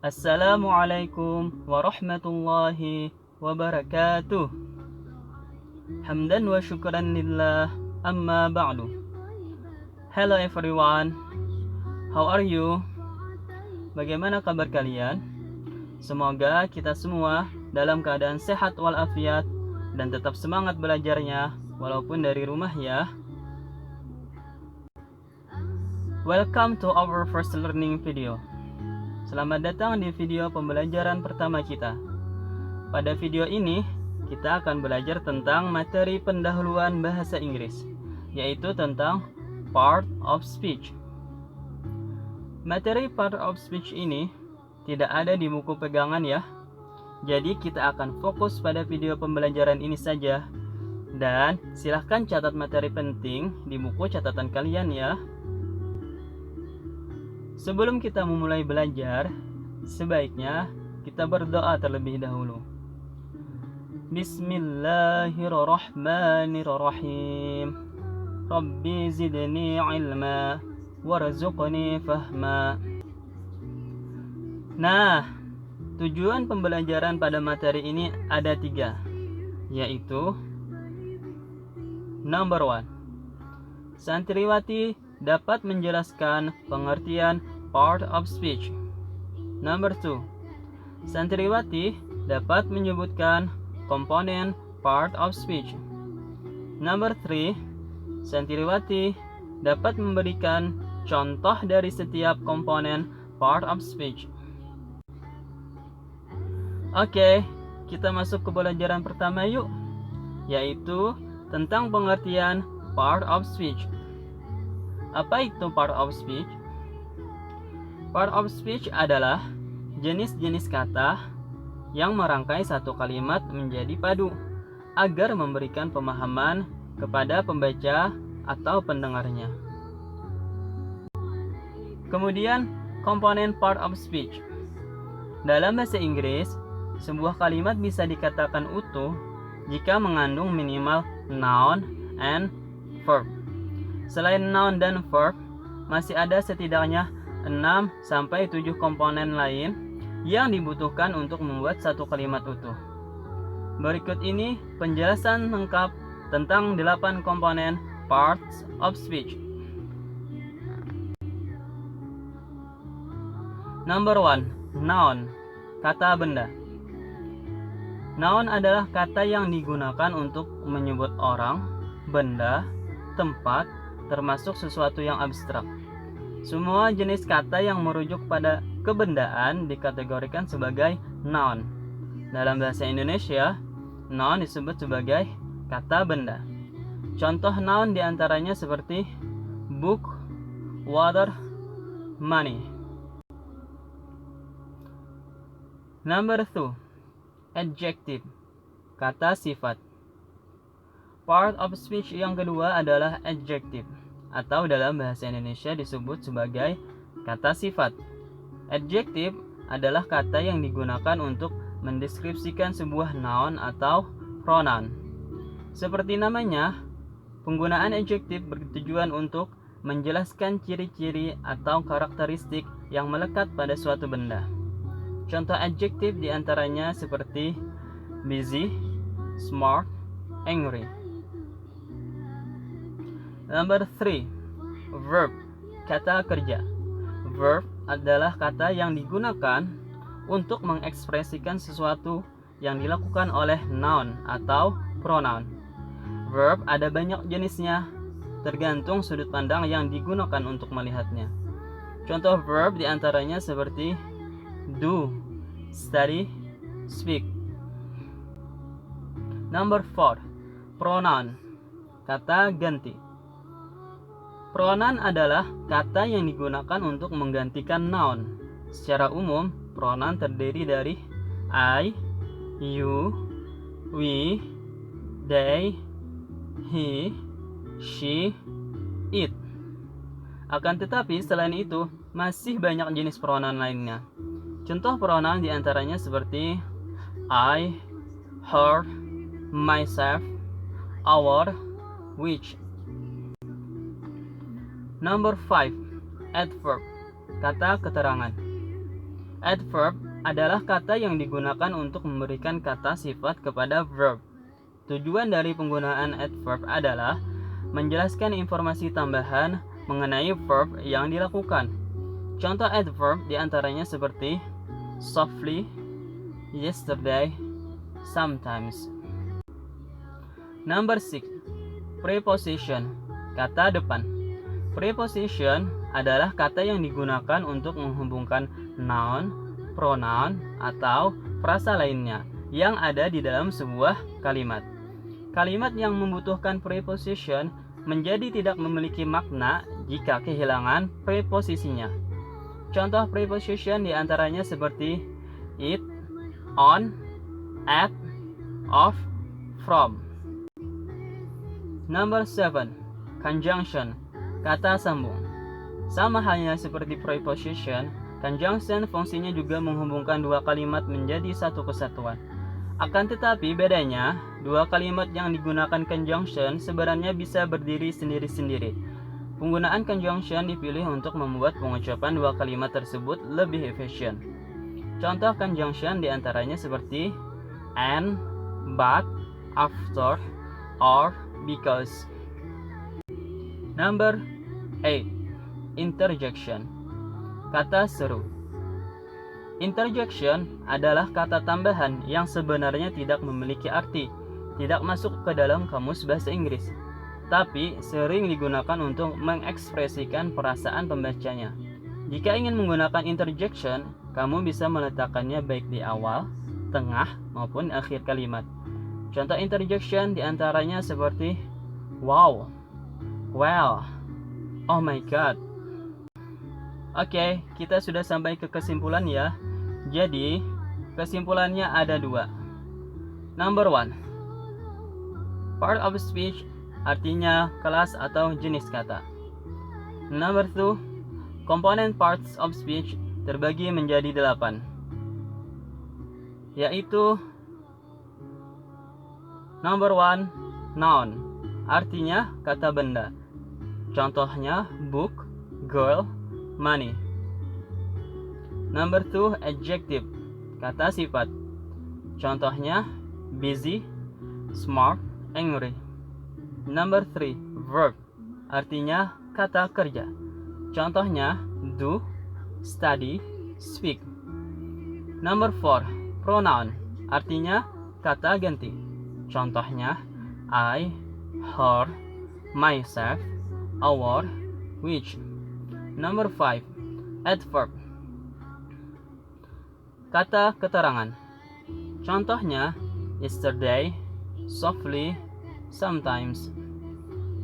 Assalamualaikum warahmatullahi wabarakatuh. Hamdan wa syukran lillah, amma ba'du. Hello everyone, how are you? Bagaimana kabar kalian? Semoga kita semua dalam keadaan sehat walafiat dan tetap semangat belajarnya walaupun dari rumah ya. Welcome to our first learning video. Selamat datang di video pembelajaran pertama kita. Pada video ini, kita akan belajar tentang materi pendahuluan bahasa Inggris, yaitu tentang part of speech. Materi part of speech ini tidak ada di buku pegangan ya. Jadi kita akan fokus pada video pembelajaran ini saja. Dan silahkan catat materi penting di buku catatan kalian ya. Sebelum kita memulai belajar, sebaiknya kita berdoa terlebih dahulu. Bismillahirrahmanirrahim. Rabbi zidni ilma warzuqni fahma. Nah, tujuan pembelajaran pada materi ini ada 3, yaitu Number 1, santriwati dapat menjelaskan pengertian part of speech. Number 2, santriwati dapat menyebutkan komponen part of speech. Number 3, santriwati dapat memberikan contoh dari setiap komponen part of speech. Oke, kita masuk ke pembelajaran pertama yuk, yaitu tentang pengertian part of speech. Apa itu part of speech? Part of speech adalah jenis-jenis kata yang merangkai satu kalimat menjadi padu agar memberikan pemahaman kepada pembaca atau pendengarnya. Kemudian, komponen part of speech. Dalam bahasa Inggris, sebuah kalimat bisa dikatakan utuh jika mengandung minimal noun and verb. Selain noun dan verb, masih ada setidaknya 6-7 komponen lain yang dibutuhkan untuk membuat satu kalimat utuh. Berikut ini penjelasan lengkap tentang 8 komponen parts of speech. Number 1, noun, kata benda. Noun adalah kata yang digunakan untuk menyebut orang, benda, tempat, termasuk sesuatu yang abstrak. Semua jenis kata yang merujuk pada kebendaan dikategorikan sebagai noun. Dalam bahasa Indonesia, noun disebut sebagai kata benda. Contoh noun diantaranya seperti book, water, money. Number 2, adjective, kata sifat. Part of speech yang kedua adalah adjective, atau dalam bahasa Indonesia disebut sebagai kata sifat. Adjective adalah kata yang digunakan untuk mendeskripsikan sebuah noun atau pronoun. Seperti namanya, penggunaan adjective bertujuan untuk menjelaskan ciri-ciri atau karakteristik yang melekat pada suatu benda. Contoh adjective diantaranya seperti busy, smart, angry. Number 3, verb, kata kerja. Verb adalah kata yang digunakan untuk mengekspresikan sesuatu yang dilakukan oleh noun atau pronoun. Verb ada banyak jenisnya, tergantung sudut pandang yang digunakan untuk melihatnya. Contoh verb diantaranya seperti do, study, speak. Number 4, pronoun, kata ganti. Pronoun adalah kata yang digunakan untuk menggantikan noun. Secara umum, pronoun terdiri dari I, you, we, they, he, she, it. Akan tetapi selain itu, masih banyak jenis pronoun lainnya. Contoh pronoun diantaranya seperti I, her, myself, our, which. Number 5, adverb, kata keterangan. Adverb adalah kata yang digunakan untuk memberikan kata sifat kepada verb. Tujuan dari penggunaan adverb adalah menjelaskan informasi tambahan mengenai verb yang dilakukan. Contoh adverb diantaranya seperti softly, yesterday, sometimes. Number 6. Preposition, kata depan. Preposition adalah kata yang digunakan untuk menghubungkan noun, pronoun, atau frasa lainnya yang ada di dalam sebuah kalimat. Kalimat yang membutuhkan preposition menjadi tidak memiliki makna jika kehilangan preposisinya. Contoh preposition diantaranya seperti it, on, at, of, from. Number 7. Conjunction, kata sambung. Sama halnya seperti preposition, conjunction fungsinya juga menghubungkan dua kalimat menjadi satu kesatuan. Akan tetapi bedanya, dua kalimat yang digunakan conjunction sebenarnya bisa berdiri sendiri-sendiri. Penggunaan conjunction dipilih untuk membuat pengucapan dua kalimat tersebut lebih efisien. Contoh conjunction diantaranya seperti and, but, after, or, because. Number 8. Interjection, kata seru. Interjection adalah kata tambahan yang sebenarnya tidak memiliki arti, tidak masuk ke dalam kamus bahasa Inggris, tapi sering digunakan untuk mengekspresikan perasaan pembacanya. Jika ingin menggunakan interjection, kamu bisa meletakkannya baik di awal, tengah, maupun akhir kalimat. Contoh interjection diantaranya seperti wow, well, oh my god. Oke, kita sudah sampai ke kesimpulan ya. Jadi, kesimpulannya ada dua. Number 1. Part of speech artinya kelas atau jenis kata. Number 2. Component parts of speech terbagi menjadi 8. Yaitu Number 1. Noun, artinya kata benda. Contohnya book, girl, money. Number 2. Adjective, kata sifat. Contohnya busy, smart, angry. Number 3. Verb, artinya kata kerja. Contohnya do, study, speak. Number 4. Pronoun, artinya kata ganti. Contohnya I, her, myself, our, which. Number 5. Adverb, kata keterangan. Contohnya yesterday, softly, sometimes.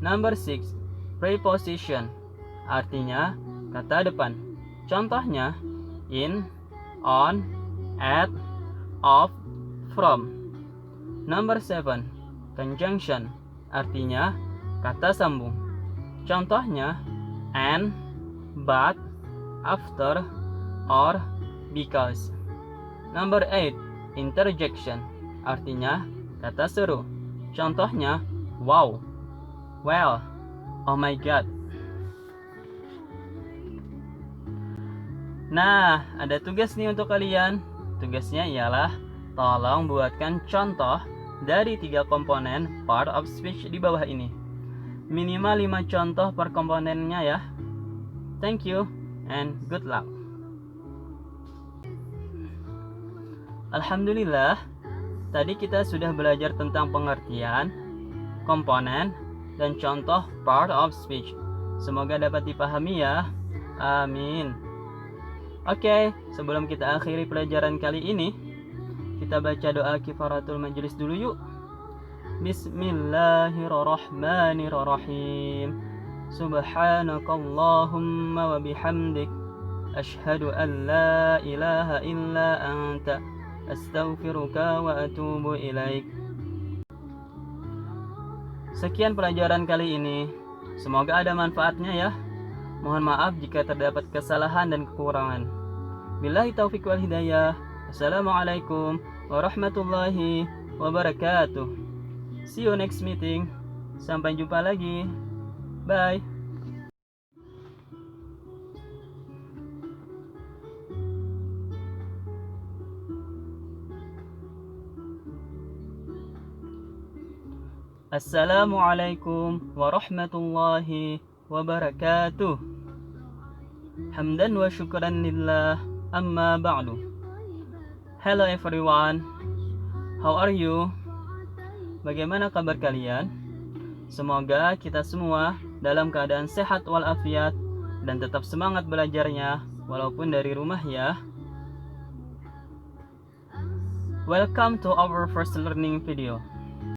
Number 6. Preposition, artinya kata depan. Contohnya in, on, at, of, from. Number 7. Conjunction, artinya kata sambung. Contohnya and, but, after, or, because. Number 8. Interjection, artinya kata seru. Contohnya wow, well, oh my god. Nah, ada tugas nih untuk kalian. Tugasnya ialah tolong buatkan contoh dari 3 komponen part of speech di bawah ini. Minimal 5 contoh per komponennya ya. Thank you and good luck. Alhamdulillah, tadi kita sudah belajar tentang pengertian, komponen, dan contoh part of speech. Semoga dapat dipahami ya. Amin. Oke, sebelum kita akhiri pelajaran kali ini, kita baca doa kifaratul majelis dulu yuk. Bismillahirrahmanirrahim. Subhanakallahumma wa bihamdik, asyhadu an la ilaha illa anta, astaghfiruka wa atubu ilaik. Sekian pelajaran kali ini. Semoga ada manfaatnya ya. Mohon maaf jika terdapat kesalahan dan kekurangan. Billahi taufiq wal hidayah. Assalamualaikum warahmatullahi wabarakatuh. See you next meeting. Sampai jumpa lagi. Bye. Assalamualaikum warahmatullahi wabarakatuh. Hamdan wa syukran lillah, amma ba'du. Hello everyone, how are you? Bagaimana kabar kalian? Semoga kita semua dalam keadaan sehat walafiat dan tetap semangat belajarnya walaupun dari rumah ya. Welcome to our first learning video.